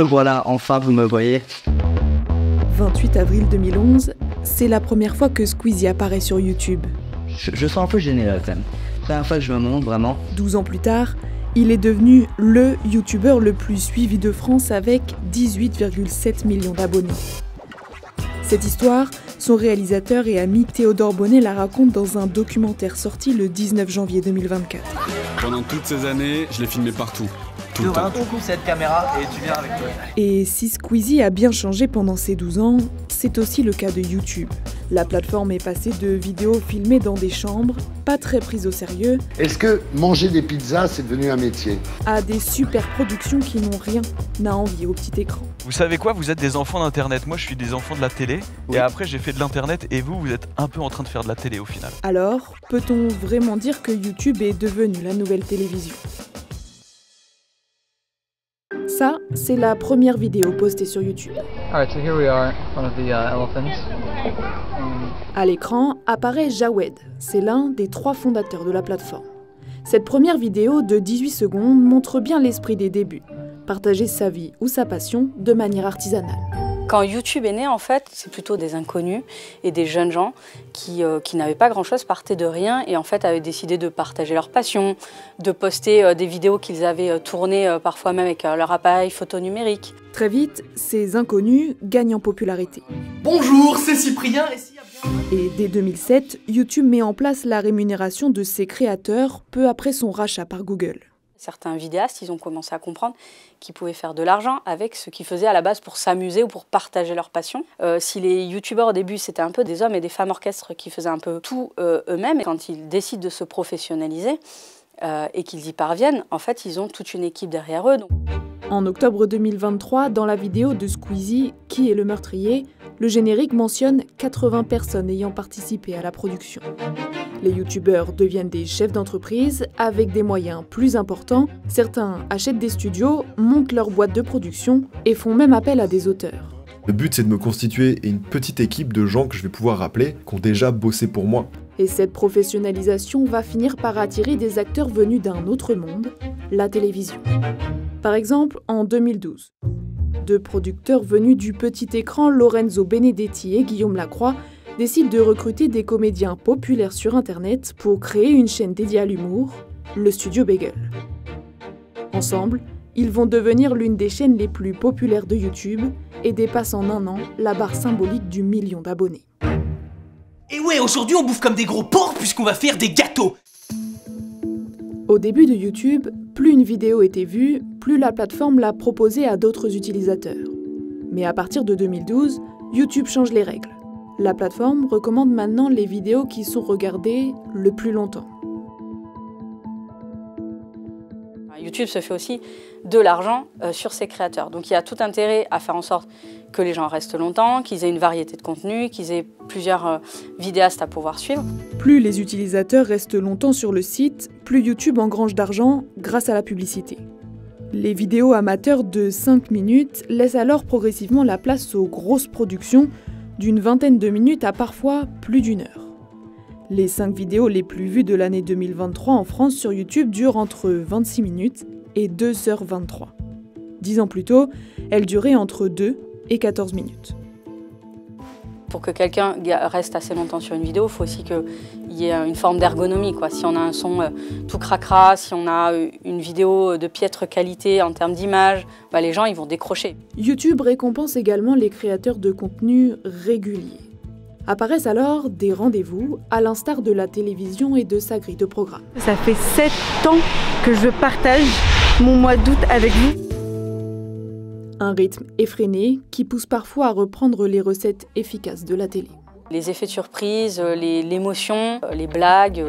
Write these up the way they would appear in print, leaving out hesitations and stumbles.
Voilà, enfin vous me voyez. 28 avril 2011, c'est la première fois que Squeezie apparaît sur YouTube. Je sens un peu gêné là quand même. C'est la première fois que je me montre vraiment. 12 ans plus tard, il est devenu le YouTuber le plus suivi de France avec 18,7 millions d'abonnés. Cette histoire, son réalisateur et ami Théodore Bonnet la raconte dans un documentaire sorti le 19 janvier 2024. Pendant toutes ces années, je l'ai filmé partout. Tout le temps. Tu ouvres cette caméra et tu viens avec toi. Et si Squeezie a bien changé pendant ces 12 ans, c'est aussi le cas de YouTube. La plateforme est passée de vidéos filmées dans des chambres, pas très prises au sérieux, Est-ce que manger des pizzas, c'est devenu un métier? à des super productions qui n'ont rien à envier au petit écran. Vous savez quoi, vous êtes des enfants d'internet, moi je suis des enfants de la télé, Oui. et après j'ai fait de l'internet, et vous êtes un peu en train de faire de la télé au final. Alors, peut-on vraiment dire que YouTube est devenu la nouvelle télévision ? Ça, c'est la première vidéo postée sur YouTube. Alright, so here we are, in front of the elephants. À l'écran apparaît Jawed, c'est l'un des 3 fondateurs de la plateforme. Cette première vidéo de 18 secondes montre bien l'esprit des débuts, partager sa vie ou sa passion de manière artisanale. Quand YouTube est né, en fait, c'est plutôt des inconnus et des jeunes gens qui n'avaient pas grand-chose, partaient de rien et en fait avaient décidé de partager leur passion, de poster des vidéos qu'ils avaient tournées parfois même avec leur appareil photo numérique. Très vite, ces inconnus gagnent en popularité. Bonjour, c'est Cyprien et s'il y a bien... Et dès 2007, YouTube met en place la rémunération de ses créateurs peu après son rachat par Google. Certains vidéastes, ils ont commencé à comprendre qu'ils pouvaient faire de l'argent avec ce qu'ils faisaient à la base pour s'amuser ou pour partager leur passion. Si les youtubeurs au début, c'était un peu des hommes et des femmes orchestres qui faisaient un peu tout eux-mêmes, quand ils décident de se professionnaliser et qu'ils y parviennent, en fait, ils ont toute une équipe derrière eux. Donc... En octobre 2023, dans la vidéo de Squeezie, Qui est le meurtrier?, le générique mentionne 80 personnes ayant participé à la production. Les youtubeurs deviennent des chefs d'entreprise avec des moyens plus importants. Certains achètent des studios, montent leur boîte de production et font même appel à des auteurs. Le but, c'est de me constituer une petite équipe de gens que je vais pouvoir rappeler, qui ont déjà bossé pour moi. Et cette professionnalisation va finir par attirer des acteurs venus d'un autre monde, la télévision. Par exemple, en 2012, 2 producteurs venus du petit écran, Lorenzo Benedetti et Guillaume Lacroix, décident de recruter des comédiens populaires sur Internet pour créer une chaîne dédiée à l'humour, le Studio Bagel. Ensemble, ils vont devenir l'une des chaînes les plus populaires de YouTube et dépassent en un an la barre symbolique du 1 million d'abonnés. Et ouais, aujourd'hui on bouffe comme des gros porcs puisqu'on va faire des gâteaux. Au début de YouTube, plus une vidéo était vue, plus la plateforme la proposait à d'autres utilisateurs. Mais à partir de 2012, YouTube change les règles. La plateforme recommande maintenant les vidéos qui sont regardées le plus longtemps. YouTube se fait aussi de l'argent sur ses créateurs. Donc il y a tout intérêt à faire en sorte que les gens restent longtemps, qu'ils aient une variété de contenus, qu'ils aient plusieurs vidéastes à pouvoir suivre. Plus les utilisateurs restent longtemps sur le site, plus YouTube engrange d'argent grâce à la publicité. Les vidéos amateurs de 5 minutes laissent alors progressivement la place aux grosses productions d'une vingtaine de minutes à parfois plus d'1 heure. Les 5 vidéos les plus vues de l'année 2023 en France sur YouTube durent entre 26 minutes et 2h23. 10 ans plus tôt, elles duraient entre 2 et 14 minutes. Pour que quelqu'un reste assez longtemps sur une vidéo, il faut aussi qu'il y ait une forme d'ergonomie, quoi. Si on a un son tout cracra, si on a une vidéo de piètre qualité en termes d'image, bah les gens ils vont décrocher. YouTube récompense également les créateurs de contenu réguliers. Apparaissent alors des rendez-vous, à l'instar de la télévision et de sa grille de programme. Ça fait 7 ans que je partage mon mois d'août avec vous. Un rythme effréné qui pousse parfois à reprendre les recettes efficaces de la télé. Les effets de surprise, l'émotion, les blagues,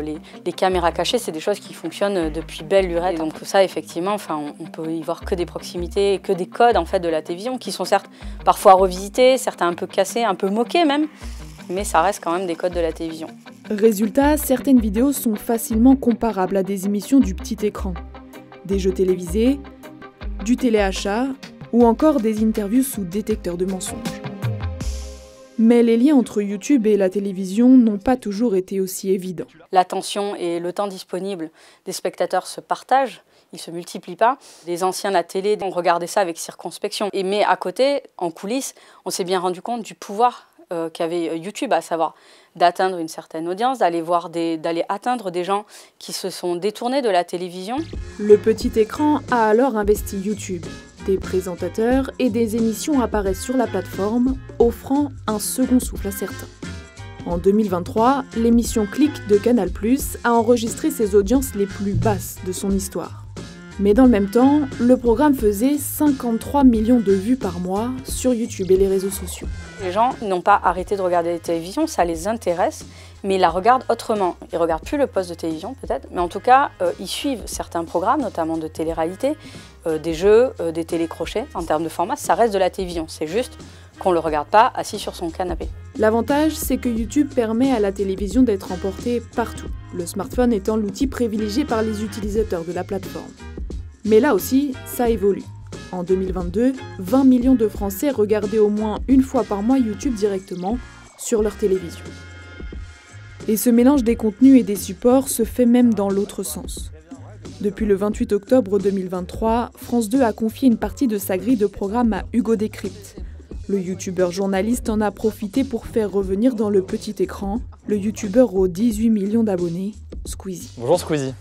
les caméras cachées, c'est des choses qui fonctionnent depuis belle lurette. Donc ça, effectivement, enfin, on peut y voir que des proximités, que des codes en fait, de la télévision, qui sont certes parfois revisités, certains un peu cassés, un peu moqués même, mais ça reste quand même des codes de la télévision. Résultat, certaines vidéos sont facilement comparables à des émissions du petit écran. Des jeux télévisés, du téléachat ou encore des interviews sous détecteur de mensonges. Mais les liens entre YouTube et la télévision n'ont pas toujours été aussi évidents. L'attention et le temps disponible des spectateurs se partagent. il ne se multiplie pas. Les anciens de la télé ont regardé ça avec circonspection. Mais à côté, en coulisses, on s'est bien rendu compte du pouvoir qu'avait YouTube, à savoir d'atteindre une certaine audience, d'aller atteindre des gens qui se sont détournés de la télévision. Le petit écran a alors investi YouTube. Des présentateurs et des émissions apparaissent sur la plateforme, offrant un second souffle à certains. En 2023, l'émission Click de Canal+ a enregistré ses audiences les plus basses de son histoire. Mais dans le même temps, le programme faisait 53 millions de vues par mois sur YouTube et les réseaux sociaux. Les gens n'ont pas arrêté de regarder la télévision, ça les intéresse, mais ils la regardent autrement. Ils ne regardent plus le poste de télévision peut-être, mais en tout cas, ils suivent certains programmes, notamment de télé-réalité, des jeux, des télécrochets. En termes de format, ça reste de la télévision, c'est juste qu'on ne le regarde pas assis sur son canapé. L'avantage, c'est que YouTube permet à la télévision d'être emportée partout, le smartphone étant l'outil privilégié par les utilisateurs de la plateforme. Mais là aussi, ça évolue. En 2022, 20 millions de Français regardaient au moins une fois par mois YouTube directement sur leur télévision. Et ce mélange des contenus et des supports se fait même dans l'autre sens. Depuis le 28 octobre 2023, France 2 a confié une partie de sa grille de programme à Hugo Décrypte. Le youtubeur journaliste en a profité pour faire revenir dans le petit écran le youtubeur aux 18 millions d'abonnés, Squeezie. Bonjour Squeezie.